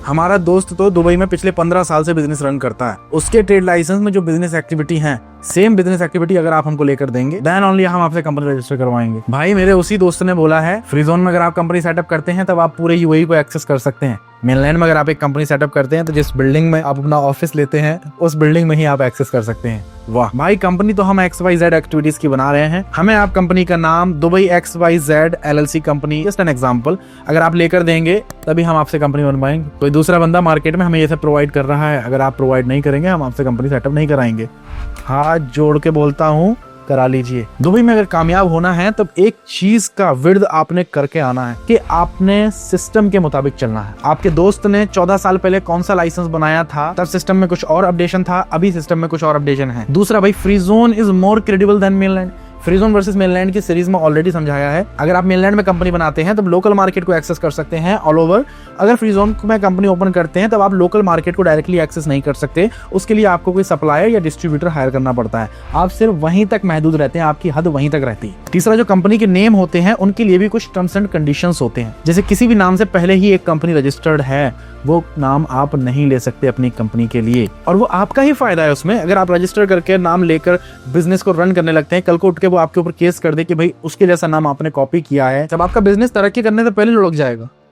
हमारा दोस्त तो दुबई में पिछले 15 साल से बिजनेस रन करता है। उसके ट्रेड लाइसेंस में जो बिजनेस एक्टिविटी है, सेम बिजनेस एक्टिविटी अगर आप हमको लेकर देंगे देन ओनली हम आपसे कंपनी रजिस्टर करवाएंगे। भाई मेरे उसी दोस्त ने बोला है फ्रीजोन में अगर आप कंपनी सेटअप करते हैं तब आप पूरे यूएई को एक्सेस कर सकते हैं। मेनलैंड में अगर आप एक कंपनी सेटअप करते हैं तो जिस बिल्डिंग में आप अपना ऑफिस लेते हैं उस बिल्डिंग में ही आप एक्सेस कर सकते हैं। वाह भाई, कंपनी तो हम XYZ एक्टिविटीज की बना रहे हैं। हमें आप कंपनी का नाम Dubai XYZ LLC company, just an example, अगर आप लेकर देंगे तभी हम आपसे कंपनी बनवाएंगे। कोई दूसरा बंदा मार्केट में हमें ये सब प्रोवाइड कर रहा है, अगर आप प्रोवाइड नहीं करेंगे हम आपसे कंपनी सेटअप नहीं कराएंगे। हाथ जोड़ के बोलता हूँ, करा लीजिए। दुबई में अगर कामयाब होना है तब एक चीज का विर्द आपने करके आना है कि आपने सिस्टम के मुताबिक चलना है। आपके दोस्त ने 14 साल पहले कौन सा लाइसेंस बनाया था, तब सिस्टम में कुछ और अपडेशन था, अभी सिस्टम में कुछ और अपडेशन है। दूसरा भाई, free zone is more credible than mainland. Free zone versus mainland की सीरीज में ऑलरेडी समझाया है। अगर आप मेनलैंड में कंपनी बनाते हैं तब लोकल मार्केट को एक्सेस कर सकते हैं ऑल ओवर। अगर फ्रीजोन में कंपनी ओपन करते हैं तब आप लोकल मार्केट को डायरेक्टली एक्सेस नहीं कर सकते। उसके लिए आपको कोई सप्लायर या डिस्ट्रीब्यूटर हायर करना पड़ता है। आप सिर्फ वहीं तक महदूद रहते हैं, आपकी हद वहीं तक रहती है। तीसरा, जो कंपनी के नेम होते हैं उनके लिए भी कुछ टर्म्स एंड कंडीशंस होते हैं। जैसे किसी भी नाम से पहले ही एक कंपनी रजिस्टर्ड है, वो नाम आप नहीं ले सकते अपनी कंपनी के लिए, और वो आपका ही फायदा है उसमें। अगर आप रजिस्टर करके नाम लेकर बिजनेस को रन करने लगते हैं, कल को उठ के वो आपके ऊपर केस कर दे कि भाई उसके जैसा नाम आपने कॉपी किया है, जब आपका बिजनेस तरक्की करने से पहले लुढ़क जाएगा।